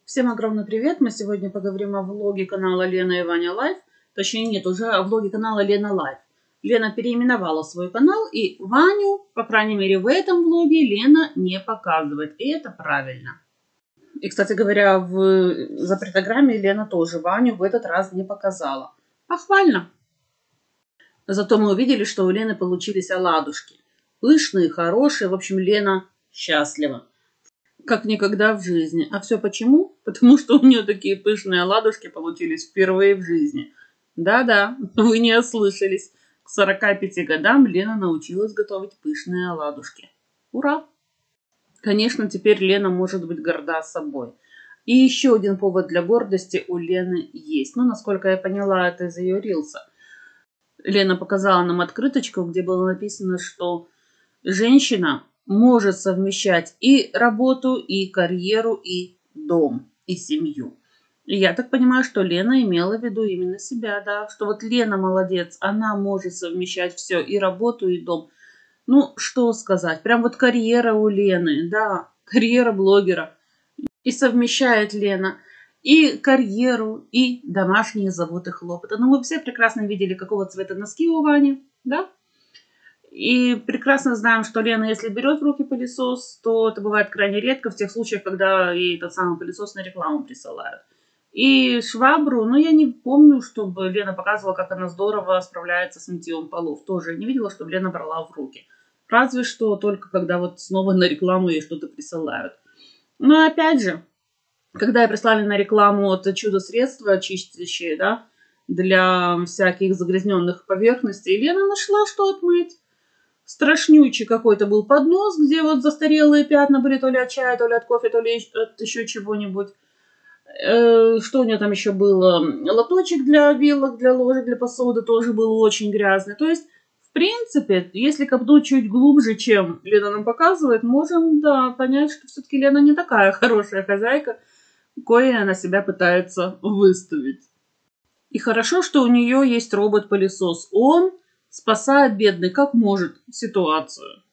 Всем огромный привет! Мы сегодня поговорим о влоге канала Лена и Ваня Лайф. Точнее, нет, уже о влоге канала Лена Лайф. Лена переименовала свой канал, и Ваню, по крайней мере, в этом влоге Лена не показывает. И это правильно. И, кстати говоря, в запретограмме Лена тоже Ваню в этот раз не показала. Похвально! Зато мы увидели, что у Лены получились оладушки. Пышные, хорошие. В общем, Лена счастлива. Как никогда в жизни. А все почему? Потому что у нее такие пышные оладушки получились впервые в жизни. Да-да, вы не ослышались. К 45 годам Лена научилась готовить пышные оладушки. Ура! Конечно, теперь Лена может быть горда собой. И еще один повод для гордости у Лены есть. Ну, насколько я поняла, это из ее рилса. Лена показала нам открыточку, где было написано, что женщина может совмещать и работу, и карьеру, и дом, и семью. И я так понимаю, что Лена имела в виду именно себя, да, что вот Лена молодец, она может совмещать все, и работу, и дом. Ну, что сказать, прям вот карьера у Лены, да, карьера блогера. И совмещает Лена и карьеру, и домашние заботы, хлопоты. Но мы все прекрасно видели, какого цвета носки у Вани, да? И прекрасно знаем, что Лена, если берет в руки пылесос, то это бывает крайне редко в тех случаях, когда ей этот самый пылесос на рекламу присылают. И швабру, ну я не помню, чтобы Лена показывала, как она здорово справляется с мытьем полов. Тоже не видела, чтобы Лена брала в руки. Разве что только когда вот снова на рекламу ей что-то присылают. Но опять же, когда прислали на рекламу это чудо-средство чистящее, да, для всяких загрязненных поверхностей, Лена нашла, что отмыть. Страшнючий какой-то был поднос, где вот застарелые пятна были то ли от чая, то ли от кофе, то ли от еще чего-нибудь. Что у нее там еще было? Лоточек для вилок, для ложек, для посуды тоже был очень грязный. То есть, в принципе, если копнуть чуть глубже, чем Лена нам показывает, можем, да, понять, что все-таки Лена не такая хорошая хозяйка, кое она себя пытается выставить. И хорошо, что у нее есть робот-пылесос. Он спасает, бедный, как может, ситуацию.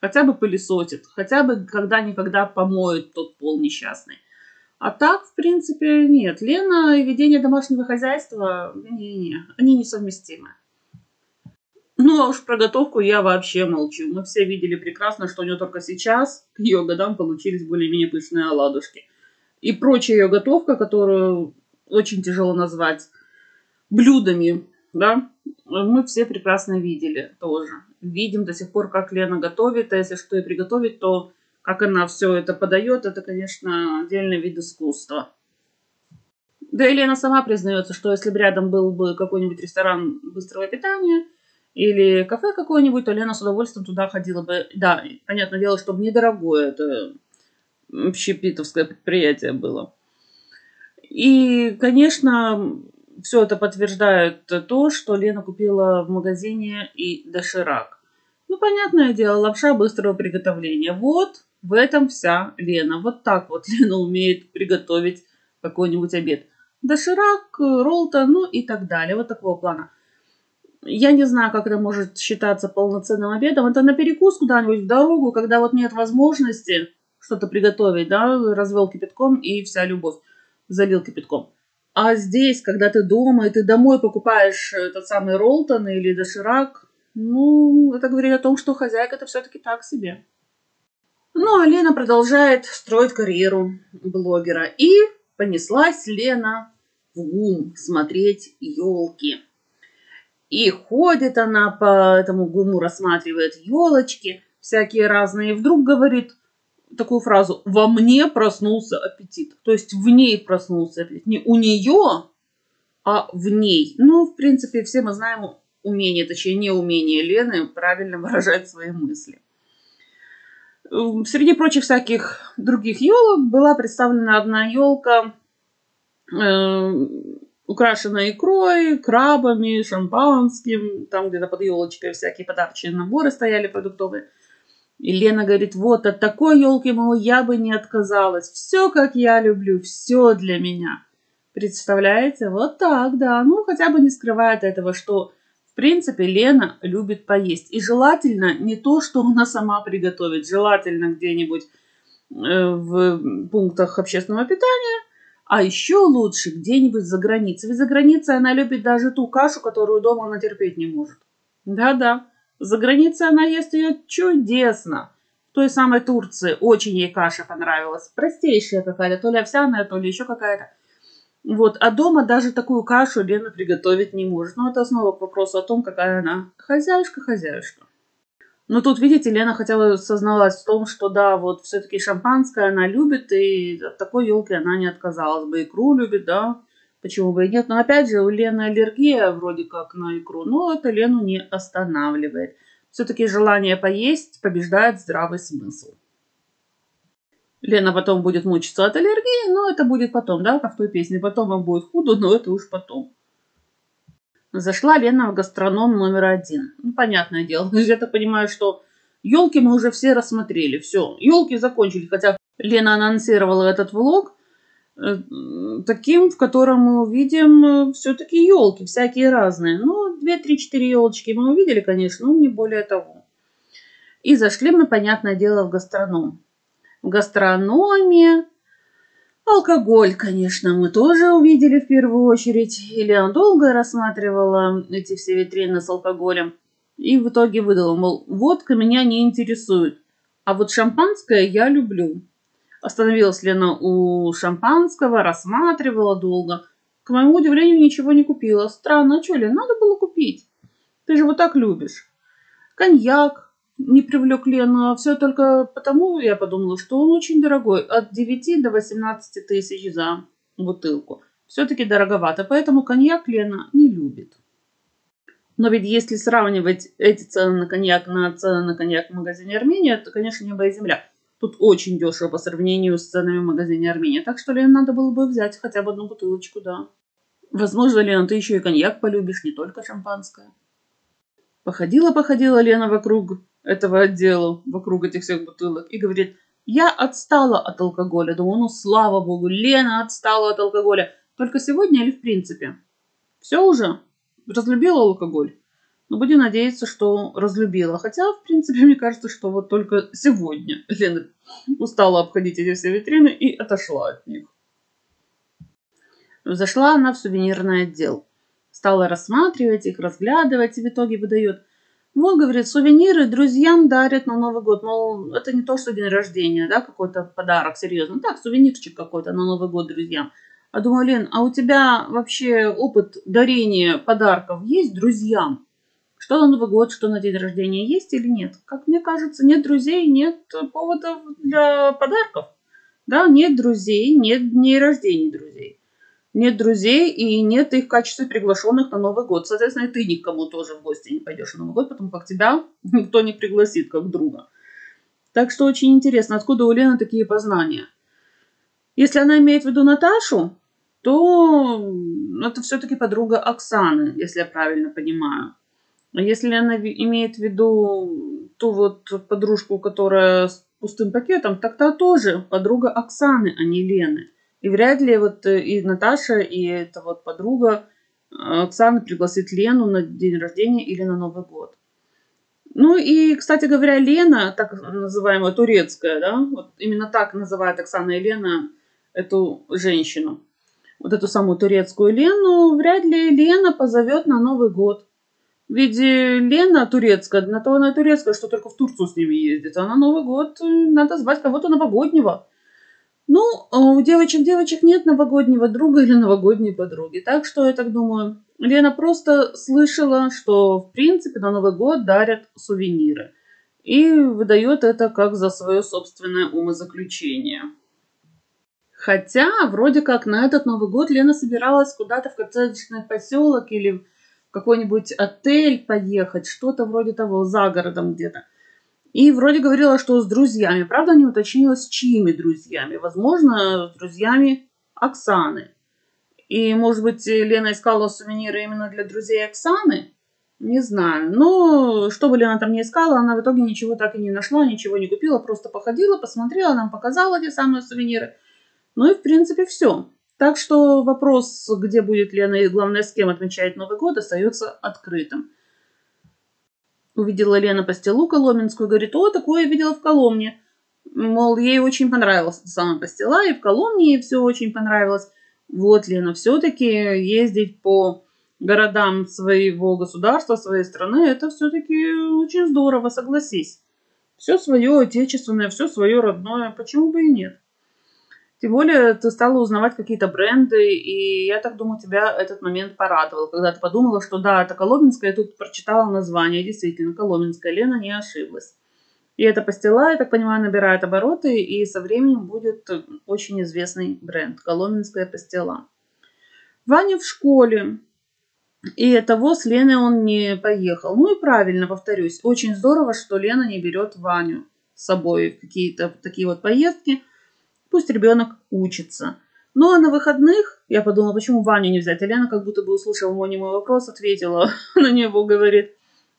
Хотя бы пылесосит, хотя бы когда-никогда помоет тот пол несчастный. А так, в принципе, нет. Лена и ведение домашнего хозяйства, они несовместимы. Ну, а уж про готовку я вообще молчу. Мы все видели прекрасно, что у нее только сейчас, к ее годам, получились более-менее пышные оладушки. И прочая ее готовка, которую очень тяжело назвать блюдами, да, мы все прекрасно видели тоже. Видим до сих пор, как Лена готовит, а если что и приготовить, то как она все это подает, это, конечно, отдельный вид искусства. Да и Лена сама признается, что если бы рядом был бы какой-нибудь ресторан быстрого питания или кафе какое-нибудь, то Лена с удовольствием туда ходила бы. Да, понятное дело, чтобы недорогое это общепитовское предприятие было. И, конечно, все это подтверждает то, что Лена купила в магазине и доширак. Ну, понятное дело, лапша быстрого приготовления. Вот в этом вся Лена. Вот так вот Лена умеет приготовить какой-нибудь обед. Доширак, роллтон, ну и так далее. Вот такого плана. Я не знаю, как это может считаться полноценным обедом. Это на перекус куда-нибудь в дорогу, когда вот нет возможности что-то приготовить, да, развел кипятком и вся любовь. Залил кипятком. А здесь, когда ты дома, и ты домой покупаешь этот самый роллтон или доширак, ну, это говорит о том, что хозяйка это все-таки так себе. Ну, а Лена продолжает строить карьеру блогера. И понеслась Лена в ГУМ смотреть елки. И ходит она по этому ГУМу, рассматривает елочки всякие разные. И вдруг говорит такую фразу: «Во мне проснулся аппетит». То есть в ней проснулся аппетит. Не у нее, а в ней. Ну, в принципе, все мы знаем умение, точнее, неумение Лены правильно выражать свои мысли. Среди прочих всяких других елок была представлена одна елка, украшенная икрой, крабами, шампанским. Там где-то под елочкой всякие подарочные наборы стояли продуктовые. И Лена говорит: вот от такой елки, мол, я бы не отказалась. Все, как я люблю, все для меня. Представляете? Вот так, да. Ну, хотя бы не скрывает этого, что, в принципе, Лена любит поесть. И желательно не то, что она сама приготовит. Желательно где-нибудь в пунктах общественного питания А еще лучше где-нибудь за границей. Ведь за границей она любит даже ту кашу, которую дома она терпеть не может. Да-да, за границей она ест ее чудесно. В той самой Турции очень ей каша понравилась. Простейшая какая-то, то ли овсяная, то ли еще какая-то. Вот, а дома даже такую кашу Лена приготовить не может. Но это снова к вопросу о том, какая она хозяюшка-хозяюшка. Но тут, видите, Лена хотела созналась в том, что да, вот все-таки шампанское она любит, и от такой елки она не отказалась бы. Икру любит, да, почему бы и нет. Но опять же, у Лены аллергия вроде как на икру, но это Лену не останавливает. Все-таки желание поесть побеждает здравый смысл. Лена потом будет мучиться от аллергии, но это будет потом, да, как в той песне. Потом вам будет худо, но это уж потом. Зашла Лена в гастроном номер 1. Ну, понятное дело. Я так понимаю, что елки мы уже все рассмотрели. Все, елки закончили. Хотя Лена анонсировала этот влог таким, в котором мы увидим все-таки елки, всякие разные. Ну, 2, 3, 4 елочки мы увидели, конечно, но не более того. И зашли мы, понятное дело, в гастроном. В гастрономе алкоголь, конечно, мы тоже увидели в первую очередь. Лена долго рассматривала эти все витрины с алкоголем. И в итоге выдала, мол, водка меня не интересует. А вот шампанское я люблю. Остановилась Лена у шампанского, рассматривала долго. К моему удивлению, ничего не купила. Странно, а что, Лен, надо было купить. Ты же вот так любишь. Коньяк не привлек Лену, а все только потому, я подумала, что он очень дорогой. От 9 до 18 тысяч за бутылку. Все-таки дороговато, поэтому коньяк Лена не любит. Но ведь если сравнивать эти цены на цены на коньяк в магазине Армения, то, конечно, небо и земля. Тут очень дешево по сравнению с ценами в магазине Армения. Так что, Лена, надо было бы взять хотя бы одну бутылочку, да. Возможно, Лена, ты еще и коньяк полюбишь, не только шампанское. Походила Лена вокруг этого отдела, вокруг этих всех бутылок и говорит, я отстала от алкоголя. Думаю, ну слава богу, Лена отстала от алкоголя. Только сегодня или в принципе? Все уже? Разлюбила алкоголь? Ну, будем надеяться, что разлюбила. Хотя, в принципе, мне кажется, что вот только сегодня Лена устала обходить эти все витрины и отошла от них. Зашла она в сувенирный отдел. Стала рассматривать их, разглядывать и в итоге выдает. Вот, говорит, сувениры друзьям дарят на Новый год. Мол, это не то, что день рождения, да, какой-то подарок, серьезно. Так, сувенирчик какой-то на Новый год друзьям. А думаю, Лен, а у тебя вообще опыт дарения подарков есть друзьям? Что на Новый год, что на день рождения, есть или нет? Как мне кажется, нет друзей, нет поводов для подарков. Да, нет друзей, нет дней рождения друзей. Нет друзей и нет их в качестве приглашенных на Новый год. Соответственно, и ты никому тоже в гости не пойдешь на Новый год, потому как тебя никто не пригласит как друга. Так что очень интересно, откуда у Лены такие познания. Если она имеет в виду Наташу, то это все-таки подруга Оксаны, если я правильно понимаю. А если она имеет в виду ту вот подружку, которая с пустым пакетом, так та тоже подруга Оксаны, а не Лены. И вряд ли вот и Наташа, и эта вот подруга Оксана пригласит Лену на день рождения или на Новый год. Ну и, кстати говоря, Лена, так называемая турецкая, да, вот именно так называет Оксана и Лена эту женщину. Вот эту самую турецкую Лену, вряд ли Лена позовет на Новый год. Ведь Лена турецкая, на то она турецкая, что только в Турцию с ними ездит. А на Новый год надо звать кого-то новогоднего. Ну, у девочек нет новогоднего друга или новогодней подруги. Так что, я так думаю, Лена просто слышала, что, в принципе, на Новый год дарят сувениры. И выдает это как за свое собственное умозаключение. Хотя, вроде как, на этот Новый год Лена собиралась куда-то в коттеджный поселок или в какой-нибудь отель поехать. Что-то вроде того, за городом где-то. И вроде говорила, что с друзьями. Правда, не уточнила, с чьими друзьями. Возможно, с друзьями Оксаны. И, может быть, Лена искала сувениры именно для друзей Оксаны? Не знаю. Но что бы Лена там не искала, она в итоге ничего так и не нашла, ничего не купила. Просто походила, посмотрела, нам показала те самые сувениры. Ну и, в принципе, все. Так что вопрос, где будет Лена и, главное, с кем отмечает Новый год, остается открытым. Увидела Лена пастилу коломенскую, говорит, о, такое я видела в Коломне. Мол, ей очень понравилась эта самая пастила, и в Коломне ей все очень понравилось. Вот, Лена, все-таки ездить по городам своего государства, своей страны, это все-таки очень здорово, согласись. Все свое отечественное, все свое родное, почему бы и нет? Тем более ты стала узнавать какие-то бренды, и я так думаю, тебя этот момент порадовал, когда ты подумала, что да, это Коломенское, я тут прочитала название, действительно, Коломенское, Лена не ошиблась. И эта пастила, я так понимаю, набирает обороты, и со временем будет очень известный бренд Коломенская пастила. Ваня в школе, и того с Леной он не поехал. Ну и правильно, повторюсь, очень здорово, что Лена не берет Ваню с собой в какие-то такие вот поездки. Пусть ребенок учится. Ну а на выходных я подумала, почему Ваню не взять? А Лена, как будто бы услышала мой немой вопрос, ответила на него, говорит,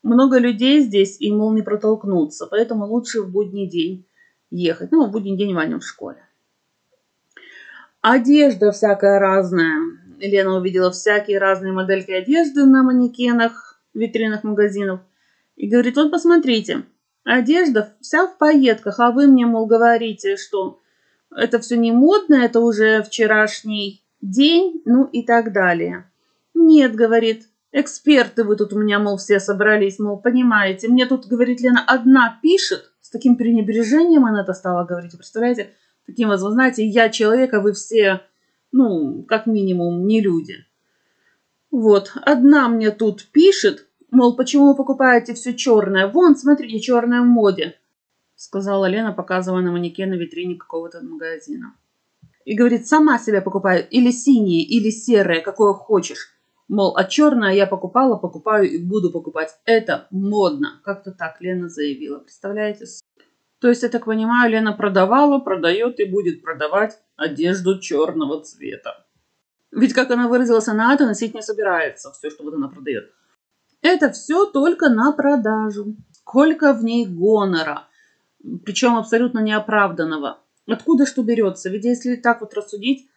много людей здесь, и, мол, не протолкнуться, поэтому лучше в будний день ехать. Ну, в будний день Ваня в школе. Одежда всякая разная. Лена увидела всякие разные модельки одежды на манекенах, в витринах магазинов. И говорит, вот посмотрите, одежда вся в пайетках, а вы мне, мол, говорите, что это все не модно, это уже вчерашний день, ну и так далее. Нет, говорит, эксперты вы тут у меня, мол, все собрались, мол, понимаете, мне тут, говорит, Лена, одна пишет, с таким пренебрежением она это стала говорить, представляете, таким, вы знаете, я человек, а вы все, ну, как минимум, не люди. Вот, одна мне тут пишет, мол, почему вы покупаете все черное, вон, смотрите, черное в моде, сказала Лена, показывая на манекен на витрине какого-то магазина. И говорит, сама себя покупаю, или синее, или серое, какое хочешь. Мол, а черное я покупала, покупаю и буду покупать. Это модно. Как-то так Лена заявила. Представляете? То есть, я так понимаю, Лена продавала, продает и будет продавать одежду черного цвета. Ведь, как она выразилась, она это носить не собирается, все, что вот она продает. Это все только на продажу. Сколько в ней гонора. Причем абсолютно неоправданного. Откуда что берется? Ведь если так вот рассудить,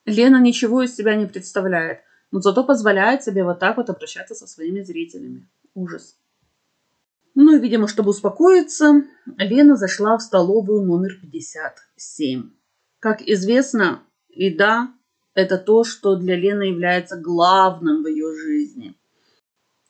Лена ничего из себя не представляет, но зато позволяет себе вот так вот обращаться со своими зрителями. Ужас. Ну и, видимо, чтобы успокоиться, Лена зашла в столовую номер 57. Как известно, еда – это то, что для Лены является главным в ее жизни.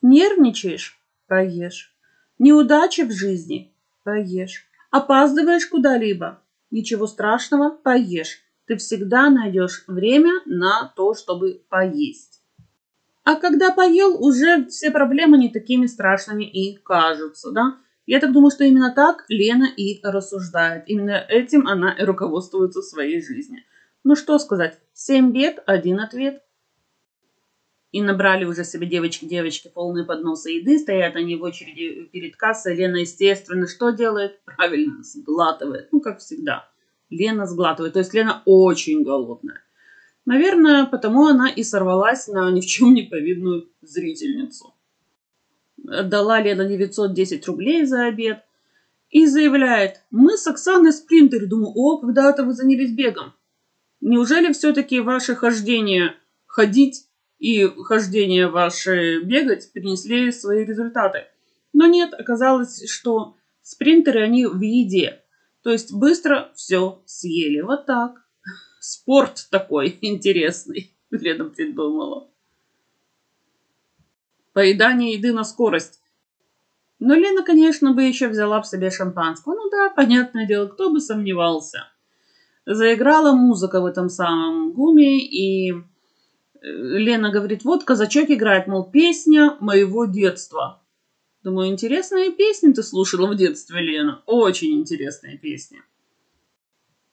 Нервничаешь – поешь. Неудачи в жизни – поешь. Опаздываешь куда-либо – ничего страшного, поешь. Ты всегда найдешь время на то, чтобы поесть. А когда поел, уже все проблемы не такими страшными и кажутся, да? Я так думаю, что именно так Лена и рассуждает. Именно этим она и руководствуется в своей жизни. Ну что сказать, 7 бед, 1 ответ. И набрали уже себе девочки полные подносы еды, стоят они в очереди перед кассой. Лена, естественно, что делает? Правильно, сглатывает. Ну, как всегда. Лена сглатывает. То есть Лена очень голодная. Наверное, потому она и сорвалась на ни в чем не повинную зрительницу. Отдала Лена 910 рублей за обед и заявляет, мы с Оксаной спринтеры. Думаю, о, когда это вы занялись бегом? Неужели все-таки ваше хождение ходить и хождение ваше бегать принесли свои результаты? Но нет, оказалось, что спринтеры, они в еде. То есть быстро все съели. Вот так. Спорт такой интересный, Лена придумала. Поедание еды на скорость. Но Лена, конечно, бы еще взяла в себе шампанского. Ну да, понятное дело, кто бы сомневался. Заиграла музыка в этом самом ГУМе, и Лена говорит, вот казачок играет, мол, песня моего детства. Думаю, интересные песни ты слушала в детстве, Лена. Очень интересные песни.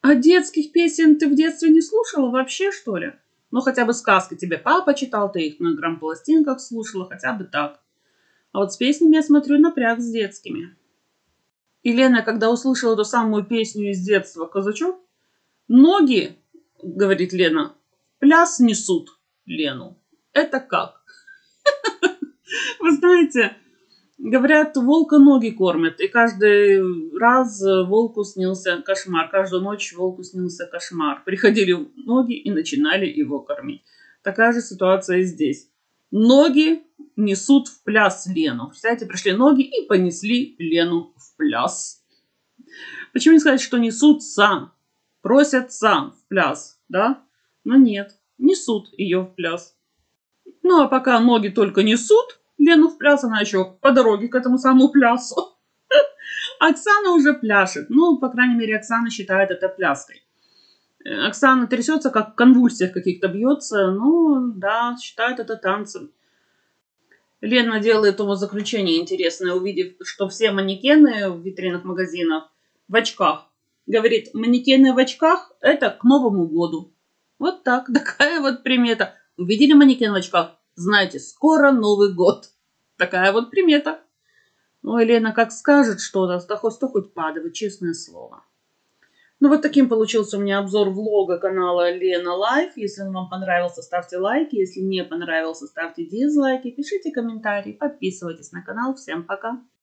А детских песен ты в детстве не слушала вообще, что ли? Ну, хотя бы сказки тебе папа читал, ты их на грампластинках слушала, хотя бы так. А вот с песнями, я смотрю, напряг с детскими. И Лена, когда услышала эту самую песню из детства «Казачок», ноги, говорит Лена, пляс несут Лену. Это как? Вы знаете, говорят, волка ноги кормят, и каждый раз волку снился кошмар. Каждую ночь волку снился кошмар. Приходили ноги и начинали его кормить. Такая же ситуация и здесь. Ноги несут в пляс Лену. Представляете, пришли ноги и понесли Лену в пляс. Почему не сказать, что несут сам? Просят сам в пляс, да? Но нет. несут ее в пляс. Ну, а пока ноги только несут Лену в пляс, она еще по дороге к этому самому плясу. Оксана уже пляшет. Ну, по крайней мере, Оксана считает это пляской. Оксана трясется, как в конвульсиях каких-то бьется. Ну, да, считает это танцем. Лена делает умозаключение интересное, увидев, что все манекены в витринах магазинов в очках. Говорит, манекены в очках – это к Новому году. Вот так, такая вот примета. Увидели манекен в очках? Знаете, скоро Новый год. Такая вот примета. Ой, Лена как скажет что-то, то хоть падает, честное слово. Ну, вот таким получился у меня обзор влога канала Лена Лайф. Если он вам понравился, ставьте лайки. Если не понравился, ставьте дизлайки. Пишите комментарии, подписывайтесь на канал. Всем пока!